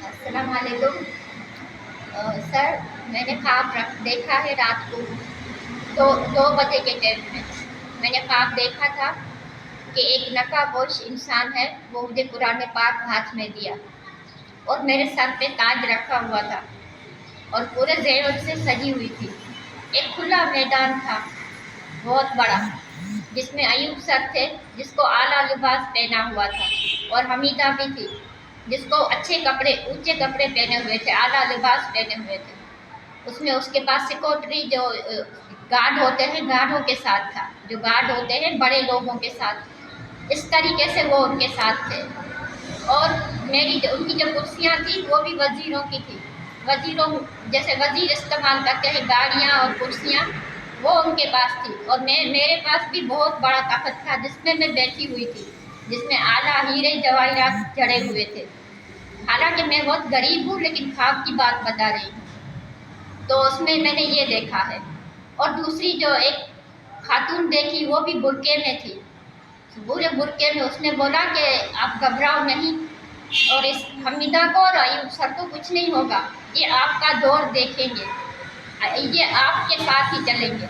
السلام علیکم سر، میں نے خواب دیکھا ہے رات کو 2 بجے کے ٹائم میں نے خواب دیکھا تھا کہ ایک نقاب پوش انسان ہے، وہ مجھے قرآن پاک ہاتھ میں دیا اور میرے سر پہ تاج رکھا ہوا تھا اور پورے زیور سے سجی ہوئی تھی۔ ایک کھلا میدان تھا بہت بڑا، جس میں ایوب سر تھے جس کو اعلیٰ لباس پہنا ہوا تھا، اور حمیدہ بھی تھی جس کو اچھے کپڑے، اونچے کپڑے پہنے ہوئے تھے، اعلیٰ لباس پہنے ہوئے تھے۔ اس میں اس کے پاس سیکورٹری جو گارڈ ہوتے ہیں، گارڈوں کے ساتھ تھا، جو گارڈ ہوتے ہیں بڑے لوگوں کے ساتھ، اس طریقے سے وہ ان کے ساتھ تھے۔ اور ان کی جو کرسیاں تھیں وہ بھی وزیروں کی تھی، وزیروں جیسے وزیر استعمال کرتے ہیں گاڑیاں اور کرسیاں، وہ ان کے پاس تھی۔ اور میرے پاس بھی بہت بڑا تخت تھا جس میں بیٹھی ہوئی تھی، جس میں اعلیٰ ہیرے جواہرات جڑے ہوئے تھے۔ حالانکہ میں بہت غریب ہوں، لیکن خواب کی بات بتا رہی ہوں۔ تو اس میں نے یہ دیکھا ہے۔ اور دوسری جو ایک خاتون دیکھی وہ بھی برقعے میں تھی، پورے برقعے میں۔ اس نے بولا کہ آپ گھبراؤ نہیں، اور اس حمیدہ کو اور ایوب سر کو کچھ نہیں ہوگا، یہ آپ کا دور دیکھیں گے، یہ آپ کے ساتھ ہی چلیں گے۔